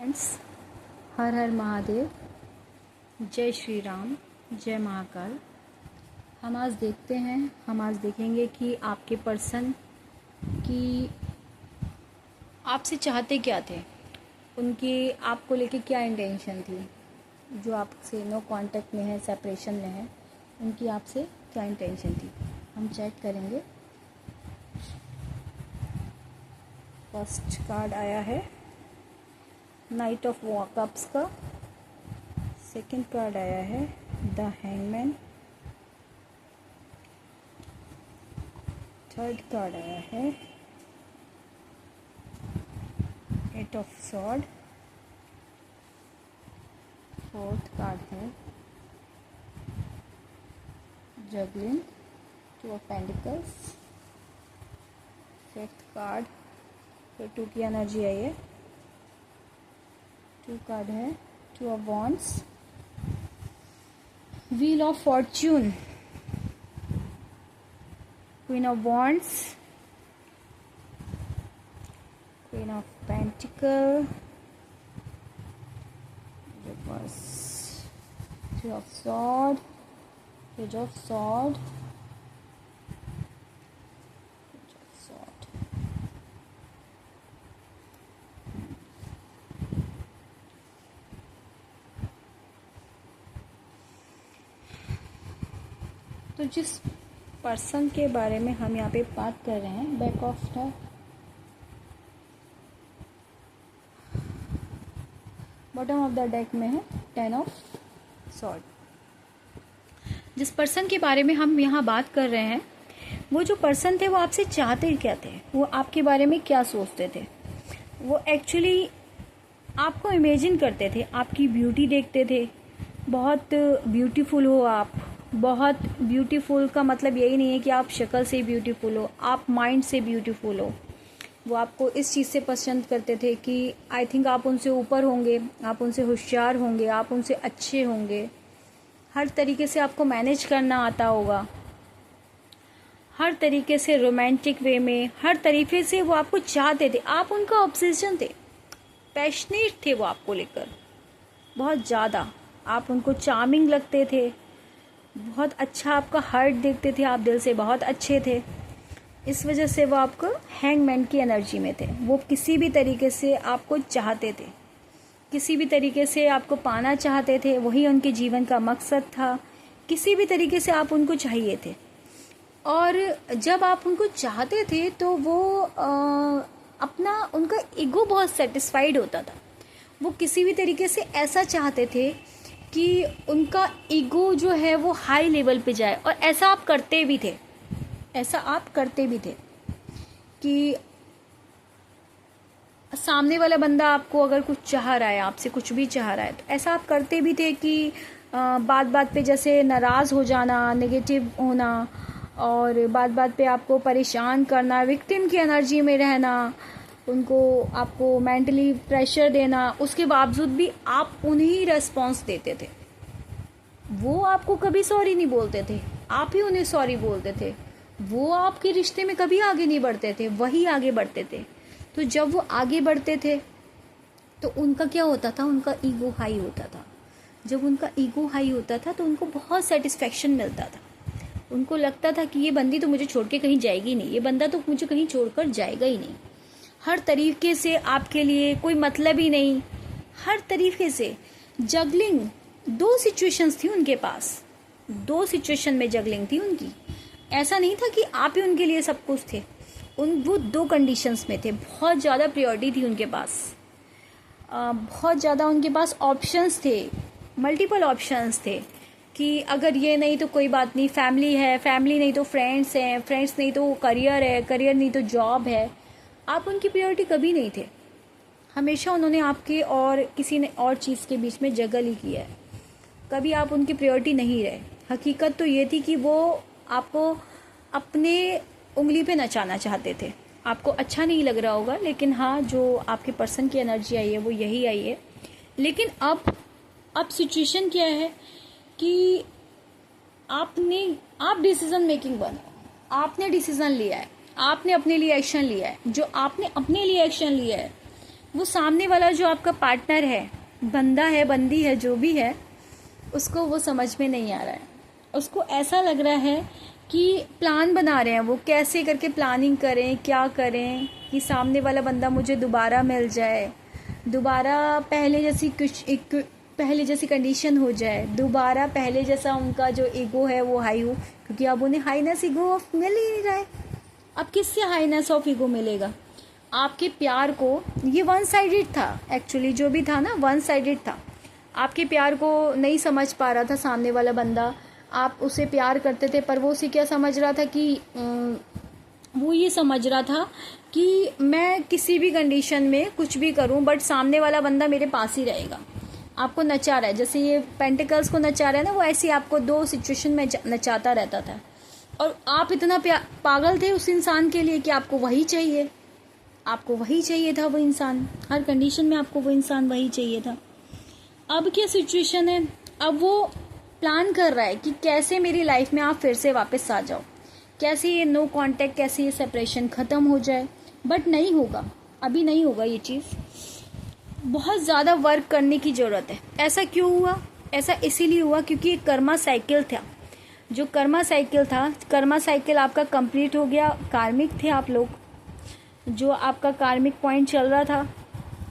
Friends, हर हर महादेव, जय श्री राम, जय महाकाल। हम आज देखेंगे कि आपके पर्सन की आपसे चाहते क्या थे, उनकी आपको लेके क्या इंटेंशन थी। जो आपसे नो कांटेक्ट में है, सेपरेशन में है, उनकी आपसे क्या इंटेंशन थी, हम चेक करेंगे। फर्स्ट कार्ड आया है नाइट ऑफ कप्स का। सेकंड कार्ड आया है द हैंगमैन। थर्ड कार्ड आया है eight of sword. Fourth card है juggling, two of pentacles. Fifth card फिर टू की एनर्जी आई है। टू कार्ड है two of wands, wheel of fortune, queen of wands, queen of pentacle, reverse, three of sword, page of sword, page of sword. तो जिस person के बारे में हम यहाँ पे बात कर रहे हैं, back of the bottom of the deck में है 10 ऑफ सॉर्ड। जिस पर्सन के बारे में हम यहाँ बात कर रहे हैं, वो जो पर्सन थे वो आपसे चाहते क्या थे, वो आपके बारे में क्या सोचते थे। वो एक्चुअली आपको इमेजिन करते थे, आपकी ब्यूटी देखते थे, बहुत ब्यूटीफुल हो आप। बहुत ब्यूटीफुल का मतलब यही नहीं है कि आप शक्ल से ब्यूटीफुल हो, आप माइंड से ब्यूटीफुल हो। वो आपको इस चीज़ से पसंद करते थे कि आई थिंक आप उनसे ऊपर होंगे, आप उनसे होशियार होंगे, आप उनसे अच्छे होंगे, हर तरीके से आपको मैनेज करना आता होगा, हर तरीके से रोमांटिक वे में, हर तरीके से वो आपको चाहते थे। आप उनका ऑब्सेशन थे, पैशनेट थे वो आपको लेकर बहुत ज़्यादा। आप उनको चार्मिंग लगते थे, बहुत अच्छा आपका हार्ट देखते थे, आप दिल से बहुत अच्छे थे। इस वजह से वो आपको हैंगमैन की एनर्जी में थे। वो किसी भी तरीके से आपको चाहते थे, किसी भी तरीके से आपको पाना चाहते थे, वही उनके जीवन का मकसद था। किसी भी तरीके से आप उनको चाहिए थे, और जब आप उनको चाहते थे तो वो अपना उनका ईगो बहुत सेटिस्फाइड होता था। वो किसी भी तरीके से ऐसा चाहते थे कि उनका ईगो जो है वो हाई लेवल पे जाए, और ऐसा आप करते भी थे। ऐसा आप करते भी थे कि सामने वाला बंदा आपको अगर कुछ चाह रहा है, आपसे कुछ भी चाह रहा है, तो ऐसा आप करते भी थे कि बात बात पे जैसे नाराज़ हो जाना, नेगेटिव होना, और बात बात पे आपको परेशान करना, विक्टिम की एनर्जी में रहना, उनको आपको मेंटली प्रेशर देना। उसके बावजूद भी आप उन्हें रेस्पॉन्स देते थे। वो आपको कभी सॉरी नहीं बोलते थे, आप ही उन्हें सॉरी बोलते थे। वो आपके रिश्ते में कभी आगे नहीं बढ़ते थे, वही आगे बढ़ते थे। तो जब वो आगे बढ़ते थे तो उनका क्या होता था, उनका ईगो हाई होता था। जब उनका ईगो हाई होता था तो उनको बहुत सेटिस्फेक्शन मिलता था। उनको लगता था कि ये बंदी तो मुझे छोड़ के कहीं जाएगी नहीं, ये बंदा तो मुझे कहीं छोड़कर जाएगा ही नहीं। हर तरीके से आपके लिए कोई मतलब ही नहीं, हर तरीके से जगलिंग। दो सिचुएशंस थी उनके पास, दो सिचुएशन में जगलिंग थी उनकी। ऐसा नहीं था कि आप ही उनके लिए सब कुछ थे। वो दो कंडीशंस में थे। बहुत ज़्यादा प्रायोरिटी थी उनके पास, बहुत ज़्यादा उनके पास ऑप्शंस थे, मल्टीपल ऑप्शंस थे कि अगर ये नहीं तो कोई बात नहीं, फैमिली है, फैमिली नहीं तो फ्रेंड्स हैं, फ्रेंड्स नहीं तो करियर है, करियर नहीं तो जॉब है। आप उनकी प्रायोरिटी कभी नहीं थे। हमेशा उन्होंने आपके और किसी ने और चीज़ के बीच में जगल ही किया है। कभी आप उनकी प्रायोरिटी नहीं रहे। हकीकत तो ये थी कि वो आपको अपने उंगली पे नचाना चाहते थे। आपको अच्छा नहीं लग रहा होगा, लेकिन हाँ, जो आपके पर्सन की एनर्जी आई है वो यही आई है। लेकिन अब सिचुएशन क्या है कि आप डिसीजन मेकिंग बनो, आपने डिसीजन लिया है, आपने अपने लिए एक्शन लिया है। जो आपने अपने लिए एक्शन लिया है वो सामने वाला जो आपका पार्टनर है, बंदा है, बंदी है, जो भी है, उसको वो समझ में नहीं आ रहा है। उसको ऐसा लग रहा है कि प्लान बना रहे हैं वो, कैसे करके प्लानिंग करें, क्या करें कि सामने वाला बंदा मुझे दोबारा मिल जाए, दोबारा पहले जैसी कंडीशन हो जाए, दोबारा पहले जैसा उनका जो ईगो है वो हाई हो, क्योंकि अब उन्हें हाईनेस ईगो ऑफ मिल ही नहीं रहा है। अब किससे हाईनेस ऑफ ईगो मिलेगा? आपके प्यार को, ये वन साइडेड था एक्चुअली, जो भी था ना वन साइडेड था। आपके प्यार को नहीं समझ पा रहा था सामने वाला बंदा। आप उसे प्यार करते थे, पर वो उसे क्या समझ रहा था कि वो ये समझ रहा था कि मैं किसी भी कंडीशन में कुछ भी करूं बट सामने वाला बंदा मेरे पास ही रहेगा। आपको नचा रहा है, जैसे ये पेंटिकल्स को नचा रहा है ना, वो ऐसे आपको दो सिचुएशन में नचाता रहता था। और आप इतना पागल थे उस इंसान के लिए कि आपको वही चाहिए, आपको वही चाहिए था वो इंसान, हर कंडीशन में आपको वो इंसान वही चाहिए था। अब क्या सिचुएशन है? अब वो प्लान कर रहा है कि कैसे मेरी लाइफ में आप फिर से वापस आ जाओ, कैसे ये नो कांटेक्ट, कैसे ये सेपरेशन ख़त्म हो जाए। बट नहीं होगा, अभी नहीं होगा ये चीज़। बहुत ज़्यादा वर्क करने की ज़रूरत है। ऐसा क्यों हुआ? ऐसा इसीलिए हुआ क्योंकि एक कर्मा साइकिल था। जो कर्मा साइकिल था, कर्मा साइकिल आपका कंप्लीट हो गया। कार्मिक थे आप लोग, जो आपका कार्मिक पॉइंट चल रहा था,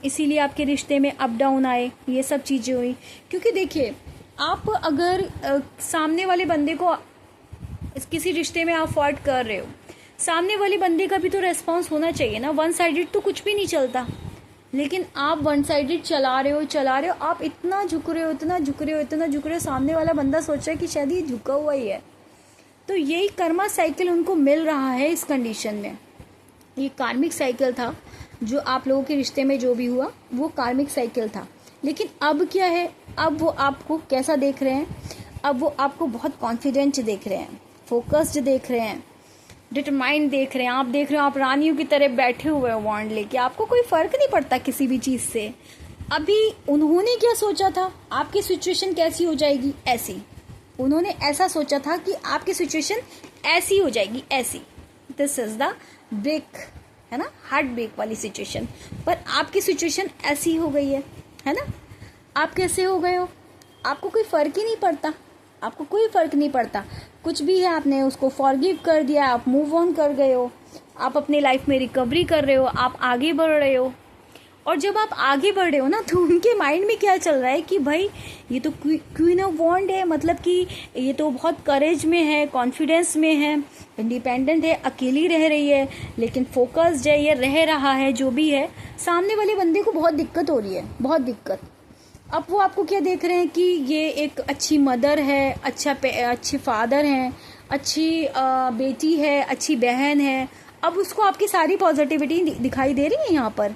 इसीलिए आपके रिश्ते में अप डाउन आए, ये सब चीज़ें हुई। क्योंकि देखिए, आप अगर सामने वाले बंदे को किसी रिश्ते में आप अफोर्ड कर रहे हो, सामने वाले बंदे का भी तो रेस्पॉन्स होना चाहिए ना। वन साइडेड तो कुछ भी नहीं चलता, लेकिन आप वन साइडेड चला रहे हो। आप इतना झुक रहे हो, सामने वाला बंदा सोच रहा है कि शायद ये झुका हुआ ही है। तो यही कर्मा साइकिल उनको मिल रहा है इस कंडीशन में। ये कार्मिक साइकिल था जो आप लोगों के रिश्ते में जो भी हुआ, वो कार्मिक साइकिल था। लेकिन अब क्या है? अब वो आपको कैसा देख रहे हैं? अब वो आपको बहुत कॉन्फिडेंट देख रहे हैं, फोकस्ड देख रहे हैं, डिटरमाइंड देख रहे हैं। आप देख रहे हो आप रानियों की तरह बैठे हुए हो वॉन्ड लेके, आपको कोई फ़र्क नहीं पड़ता किसी भी चीज़ से। अभी उन्होंने क्या सोचा था, आपकी सिचुएशन कैसी हो जाएगी? ऐसी। उन्होंने ऐसा सोचा था कि आपकी सिचुएशन ऐसी हो जाएगी, ऐसी। दिस इज़ द ब्रेक, है ना, हार्ट ब्रेक वाली सिचुएशन। पर आपकी सिचुएशन ऐसी हो गई है ना। आप कैसे हो गए हो? आपको कोई फ़र्क ही नहीं पड़ता, आपको कोई फ़र्क नहीं पड़ता। कुछ भी है, आपने उसको फॉरगिव कर दिया, आप मूव ऑन कर गए हो, आप अपनी लाइफ में रिकवरी कर रहे हो, आप आगे बढ़ रहे हो। और जब आप आगे बढ़ रहे हो ना, तो उनके माइंड में क्या चल रहा है कि भाई ये तो क्वीन ऑफ वॉन्ड है, मतलब कि ये तो बहुत करेज में है, कॉन्फिडेंस में है, इंडिपेंडेंट है, अकेली रह रही है, लेकिन फोकस्ड है, ये रह रहा है, जो भी है। सामने वाले बंदे को बहुत दिक्कत हो रही है, बहुत दिक्कत। अब वो आपको क्या देख रहे हैं कि ये एक अच्छी मदर है, अच्छे फादर हैं, अच्छी बेटी है, अच्छी बहन है। अब उसको आपकी सारी पॉजिटिविटी दिखाई दे रही है यहाँ पर।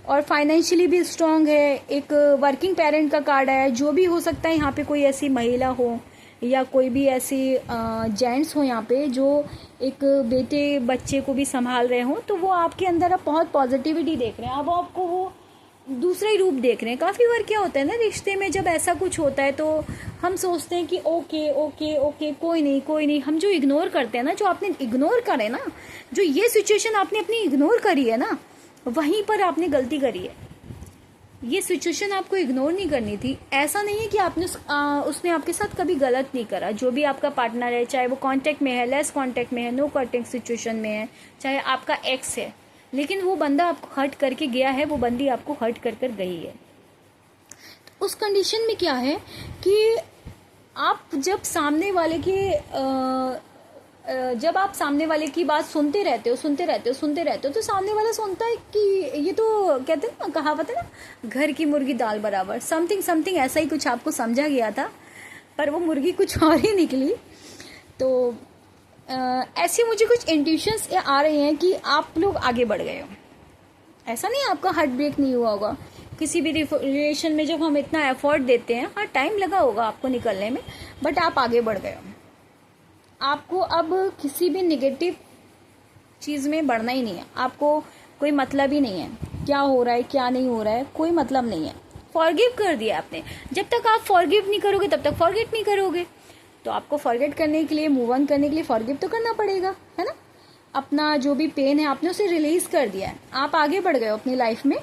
और फाइनेंशियली भी स्ट्रांग है, एक वर्किंग पेरेंट का कार्ड है। जो भी हो सकता है यहाँ पे, कोई ऐसी महिला हो या कोई भी ऐसी जेंट्स हो यहाँ पे जो एक बेटे बच्चे को भी संभाल रहे हो, तो वो आपके अंदर अब बहुत पॉजिटिविटी देख रहे हैं। अब आपको वो दूसरा ही रूप देख रहे हैं। काफ़ी बार क्या होता है ना, रिश्ते में जब ऐसा कुछ होता है तो हम सोचते हैं कि ओके कोई नहीं। हम जो इग्नोर करते हैं ना, जो आपने इग्नोर करे ना, जो ये सिचुएशन आपने अपनी इग्नोर करी है ना, वहीं पर आपने गलती करी है। ये सिचुएशन आपको इग्नोर नहीं करनी थी। ऐसा नहीं है कि आपने उसने आपके साथ कभी गलत नहीं करा। जो भी आपका पार्टनर है, चाहे वो कांटेक्ट में है, लेस कांटेक्ट में है, नो कांटेक्ट सिचुएशन में है, चाहे आपका एक्स है, लेकिन वो बंदा आपको हर्ट करके गया है, वो बंदी आपको हर्ट कर गई है। तो उस कंडीशन में क्या है कि आप जब सामने वाले आप सामने वाले की बात सुनते रहते हो, तो सामने वाला सुनता है कि ये तो कहते हैं ना, कहावत है ना, घर की मुर्गी दाल बराबर। समथिंग ऐसा ही कुछ आपको समझा गया था, पर वो मुर्गी कुछ और ही निकली। तो ऐसे मुझे कुछ इंट्यूशंस आ रहे हैं कि आप लोग आगे बढ़ गए हो। ऐसा नहीं आपका हार्ट ब्रेक नहीं हुआ होगा। किसी भी रिलेशन में जब हम इतना एफर्ट देते हैं, हाँ टाइम लगा होगा आपको निकलने में, बट आप आगे बढ़ गए हो। आपको अब किसी भी नेगेटिव चीज़ में बढ़ना ही नहीं है। आपको कोई मतलब ही नहीं है क्या हो रहा है क्या नहीं हो रहा है, कोई मतलब नहीं है। फॉरगिव कर दिया आपने। जब तक आप फॉरगिव नहीं करोगे तब तक फॉरगेट नहीं करोगे। तो आपको फॉरगेट करने के लिए, मूव ऑन करने के लिए फॉरगिव तो करना पड़ेगा, है ना। अपना जो भी पेन है आपने उसे रिलीज कर दिया है, आप आगे बढ़ गए हो अपनी लाइफ में।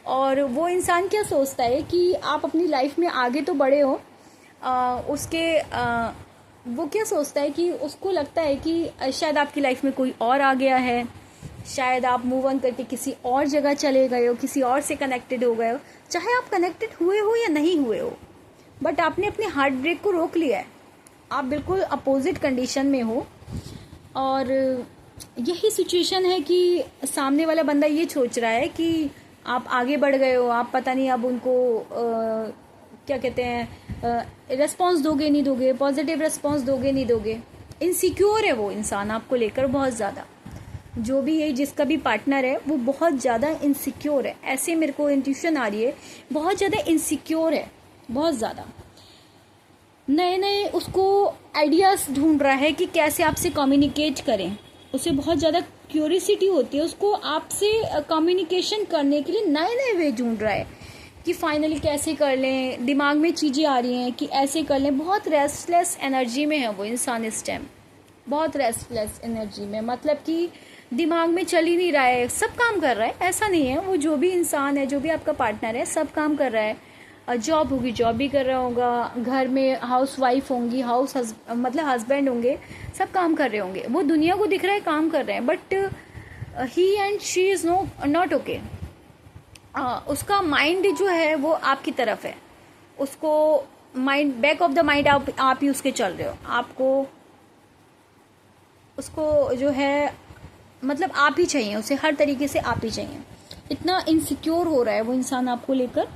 और वो इंसान क्या सोचता है कि आप अपनी लाइफ में आगे तो बढ़े हो, वो क्या सोचता है कि उसको लगता है कि शायद आपकी लाइफ में कोई और आ गया है, शायद आप मूव ऑन करके किसी और जगह चले गए हो, किसी और से कनेक्टेड हो गए हो। चाहे आप कनेक्टेड हुए हो या नहीं हुए हो, बट आपने अपने हार्ट ब्रेक को रोक लिया है। आप बिल्कुल अपोजिट कंडीशन में हो, और यही सिचुएशन है कि सामने वाला बंदा ये सोच रहा है कि आप आगे बढ़ गए हो, आप पता नहीं अब उनको क्या कहते हैं, रिस्पॉन्स दोगे नहीं दोगे, पॉजिटिव रिस्पॉन्स दोगे नहीं दोगे। इनसिक्योर है वो इंसान आपको लेकर बहुत ज़्यादा। जो भी है, जिसका भी पार्टनर है, वो बहुत ज़्यादा इनसिक्योर है। ऐसे मेरे को इंट्यूशन आ रही है, बहुत ज़्यादा इनसिक्योर है, बहुत ज़्यादा। नए नए उसको आइडियाज़ ढूंढ रहा है कि कैसे आपसे कम्युनिकेट करें। उसे बहुत ज़्यादा क्यूरियोसिटी होती है, उसको आपसे कम्युनिकेशन करने के लिए नए नए वे ढूंढ रहा है कि फाइनली कैसे कर लें। दिमाग में चीज़ें आ रही हैं कि ऐसे कर लें। बहुत रेस्टलेस एनर्जी में है वो इंसान इस टाइम, बहुत रेस्टलेस एनर्जी में, मतलब कि दिमाग में चल ही नहीं रहा है, सब काम कर रहा है, ऐसा नहीं है। वो जो भी इंसान है, जो भी आपका पार्टनर है, सब काम कर रहा है। जॉब होगी, जॉब भी कर रहा होगा, घर में हाउस वाइफ होंगी, मतलब हस्बैंड होंगे, सब काम कर रहे होंगे। वो दुनिया को दिख रहा है काम कर रहे हैं, but he and she is not okay. उसका माइंड जो है वो आपकी तरफ है, उसको mind, back of the mind आप ही उसके चल रहे हो। आपको उसको जो है, मतलब आप ही चाहिए उसे, हर तरीके से आप ही चाहिए। इतना इनसिक्योर हो रहा है वो इंसान आपको लेकर,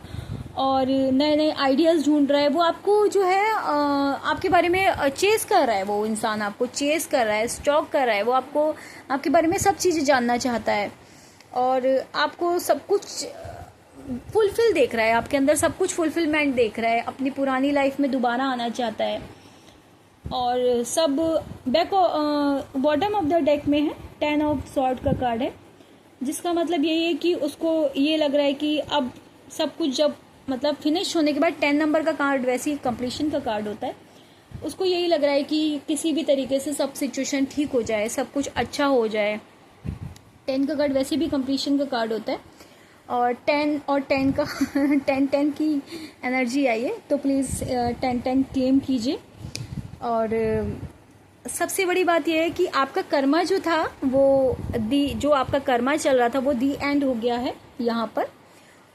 और नए नए आइडियाज़ ढूंढ रहा है। वो आपको जो है आपके बारे में चेस कर रहा है। वो इंसान आपको चेस कर रहा है, स्टॉक कर रहा है। वो आपको, आपके बारे में सब चीज़ें जानना चाहता है, और आपको सब कुछ फुलफिल देख रहा है, आपके अंदर सब कुछ फुलफिलमेंट देख रहा है। अपनी पुरानी लाइफ में दोबारा आना चाहता है, और सब बॉटम ऑफ द डेक में है। 10 ऑफ सॉर्ड का कार्ड है, जिसका मतलब यही है कि उसको ये लग रहा है कि अब सब कुछ जब मतलब फिनिश होने के बाद, 10 नंबर का कार्ड वैसे ही कंप्लीशन का कार्ड होता है। उसको यही लग रहा है कि किसी भी तरीके से सब सिचुएशन ठीक हो जाए, सब कुछ अच्छा हो जाए। 10 का कार्ड वैसे भी कंप्लीशन का कार्ड होता है, और 10 और 10 का 10 की एनर्जी आई है, तो प्लीज़ 10 क्लेम कीजिए। और सबसे बड़ी बात यह है कि आपका कर्मा जो था वो जो आपका कर्मा चल रहा था वो दी एंड हो गया है यहाँ पर,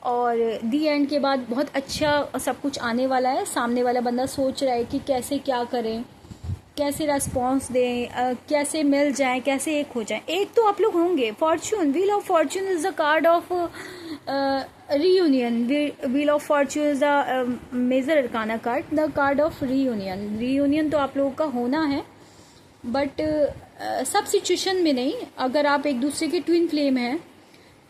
और दी एंड के बाद बहुत अच्छा सब कुछ आने वाला है। सामने वाला बंदा सोच रहा है कि कैसे क्या करें, कैसे रेस्पॉन्स दें, कैसे मिल जाएं, कैसे एक हो जाएं। एक तो आप लोग होंगे। Fortune, wheel of fortune is the card of reunion. Wheel of Fortune is the major arcana card, the card of reunion तो आप लोगों का होना है, बट सब सिचुएशन में नहीं। अगर आप एक दूसरे के ट्विन फ्लेम हैं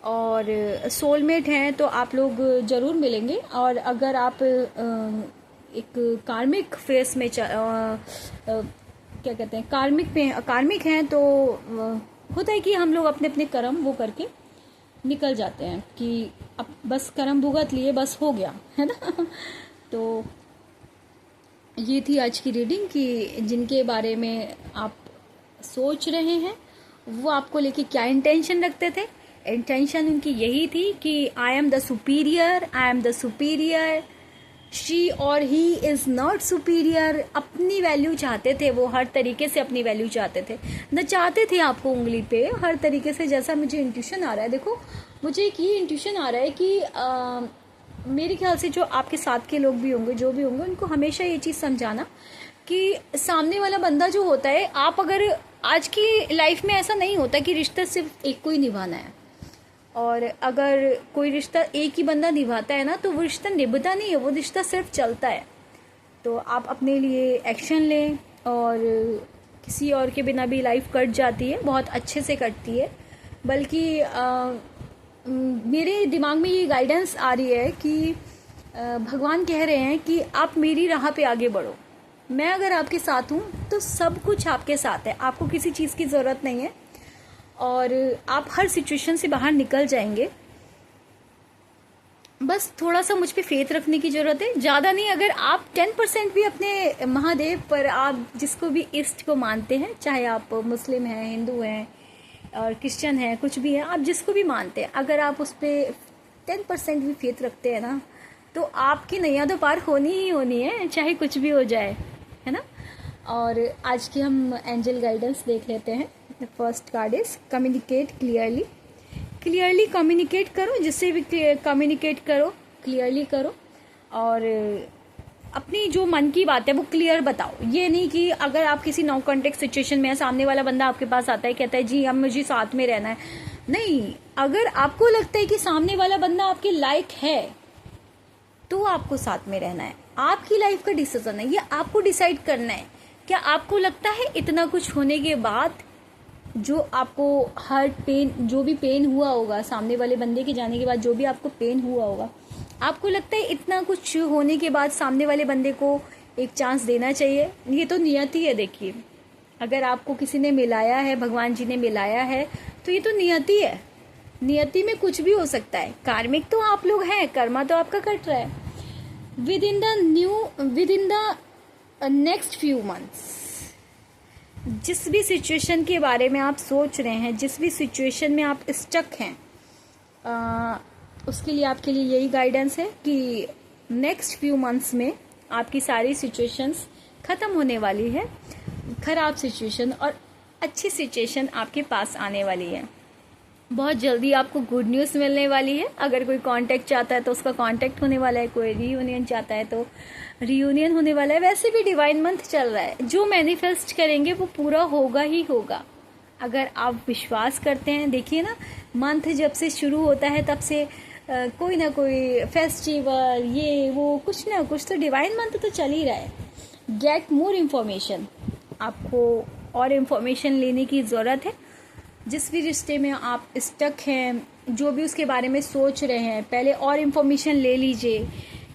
और सोलमेट हैं तो आप लोग ज़रूर मिलेंगे। और अगर आप एक कार्मिक फेस में क्या कहते हैं, कार्मिक हैं, तो होता है कि हम लोग अपने अपने कर्म वो करके निकल जाते हैं कि अब बस कर्म भुगत लिए, बस हो गया, है ना। तो ये थी आज की रीडिंग कि जिनके बारे में आप सोच रहे हैं वो आपको लेके क्या इंटेंशन रखते थे। इंटेंशन उनकी यही थी कि I am the superior, she और ही इज़ नॉट सुपीरियर। अपनी वैल्यू चाहते थे वो, हर तरीके से अपनी वैल्यू चाहते थे, न चाहते थे आपको उंगली पे हर तरीके से। जैसा मुझे इंट्यूशन आ रहा है, देखो मुझे एक ये इंट्यूशन आ रहा है कि मेरे ख्याल से जो आपके साथ के लोग भी होंगे, जो भी होंगे, उनको हमेशा ये चीज़ समझाना कि सामने वाला बंदा जो होता है, आप अगर आज की लाइफ में ऐसा नहीं होता कि रिश्ता सिर्फ एक को ही निभाना है, और अगर कोई रिश्ता एक ही बंदा निभाता है ना, तो वो रिश्ता निभता नहीं है, वो रिश्ता सिर्फ चलता है। तो आप अपने लिए एक्शन लें, और किसी और के बिना भी लाइफ कट जाती है, बहुत अच्छे से कटती है। बल्कि मेरे दिमाग में ये गाइडेंस आ रही है कि भगवान कह रहे हैं कि आप मेरी राह पे आगे बढ़ो। मैं अगर आपके साथ हूँ तो सब कुछ आपके साथ है, आपको किसी चीज़ की ज़रूरत नहीं है, और आप हर सिचुएशन से बाहर निकल जाएंगे। बस थोड़ा सा मुझ पे फेथ रखने की ज़रूरत है, ज़्यादा नहीं। अगर आप 10% भी अपने महादेव पर, आप जिसको भी ईस्ट को मानते हैं, चाहे आप मुस्लिम हैं, हिंदू हैं और क्रिश्चियन हैं, कुछ भी है, आप जिसको भी मानते हैं, अगर आप उस पर 10% भी फेथ रखते हैं ना, तो आपकी नैया तो पार होनी ही होनी है, चाहे कुछ भी हो जाए, है ना। और आज की हम एंजल गाइडेंस देख लेते हैं। The first card is communicate clearly. Clearly communicate करो, जिससे भी कम्युनिकेट करो, क्लियरली करो, और अपनी जो मन की बात है वो क्लियर बताओ। ये नहीं कि अगर आप किसी नो कॉन्टेक्ट सिचुएशन में है, सामने वाला बंदा आपके पास आता है, कहता है जी अब मुझे साथ में रहना है, नहीं, अगर आपको लगता है कि सामने वाला बंदा आपके लायक है तो आपको साथ में रहना है। आपकी लाइफ का डिसीजन है, ये आपको डिसाइड करना है। क्या आपको लगता है इतना कुछ होने के बाद, जो आपको हर्ट पेन, जो भी पेन हुआ होगा सामने वाले बंदे के जाने के बाद, जो भी आपको पेन हुआ होगा, आपको लगता है इतना कुछ होने के बाद सामने वाले बंदे को एक चांस देना चाहिए? ये तो नियति है। देखिए, अगर आपको किसी ने मिलाया है, भगवान जी ने मिलाया है, तो ये तो नियति है। नियति में कुछ भी हो सकता है। कार्मिक तो आप लोग हैं, कर्मा तो आपका कट रहा है। With in the next few months, जिस भी सिचुएशन के बारे में आप सोच रहे हैं, जिस भी सिचुएशन में आप स्टक हैं, उसके लिए आपके लिए यही गाइडेंस है कि नेक्स्ट फ्यू मंथ्स में आपकी सारी सिचुएशंस ख़त्म होने वाली है। ख़राब सिचुएशन और अच्छी सिचुएशन आपके पास आने वाली है। बहुत जल्दी आपको गुड न्यूज़ मिलने वाली है। अगर कोई कांटेक्ट चाहता है तो उसका कांटेक्ट होने वाला है, कोई रीयूनियन चाहता है तो रीयूनियन होने वाला है। वैसे भी डिवाइन मंथ चल रहा है, जो मैनिफेस्ट करेंगे वो पूरा होगा ही होगा, अगर आप विश्वास करते हैं। देखिए ना, मंथ जब से शुरू होता है तब से कोई ना कोई फेस्टिवल, ये वो, कुछ ना कुछ तो डिवाइन मंथ तो चल ही रहा है। गेट मोर इन्फॉर्मेशन, आपको और इन्फॉर्मेशन लेने की ज़रूरत है। जिस भी रिश्ते में आप स्टक हैं, जो भी उसके बारे में सोच रहे हैं, पहले और इन्फॉर्मेशन ले लीजिए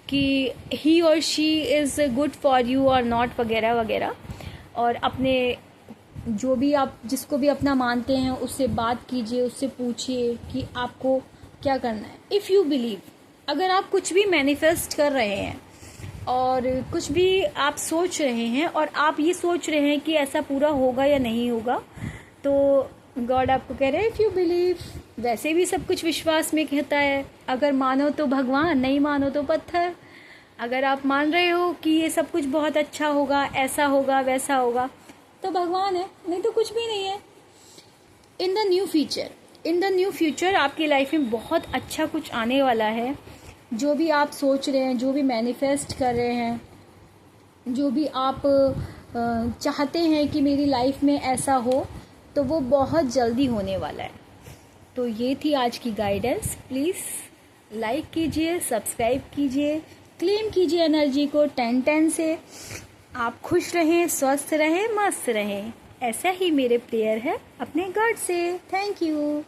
कि ही और she is good for you और नॉट, वगैरह वगैरह। और अपने जो भी आप जिसको भी अपना मानते हैं उससे बात कीजिए, उससे पूछिए कि आपको क्या करना है। इफ़ यू बिलीव, अगर आप कुछ भी मैनिफेस्ट कर रहे हैं और कुछ भी आप सोच रहे हैं और आप ये सोच रहे हैं कि ऐसा पूरा होगा या नहीं होगा, तो गॉड आपको कह रहे हैं इफ़ यू बिलीव। वैसे भी सब कुछ विश्वास में कहता है। अगर मानो तो भगवान, नहीं मानो तो पत्थर। अगर आप मान रहे हो कि ये सब कुछ बहुत अच्छा होगा, ऐसा होगा, वैसा होगा, तो भगवान है, नहीं तो कुछ भी नहीं है। इन द न्यू फ्यूचर आपकी लाइफ में बहुत अच्छा कुछ आने वाला है। जो भी आप सोच रहे हैं, जो भी मैनिफेस्ट कर रहे हैं, जो भी आप चाहते हैं कि मेरी लाइफ में ऐसा हो, तो वो बहुत जल्दी होने वाला है। तो ये थी आज की गाइडेंस। प्लीज़ लाइक कीजिए, सब्सक्राइब कीजिए, क्लेम कीजिए एनर्जी को 10-10 से। आप खुश रहें, स्वस्थ रहें, मस्त रहें, ऐसा ही मेरे प्रेयर है अपने गॉड से। Thank you.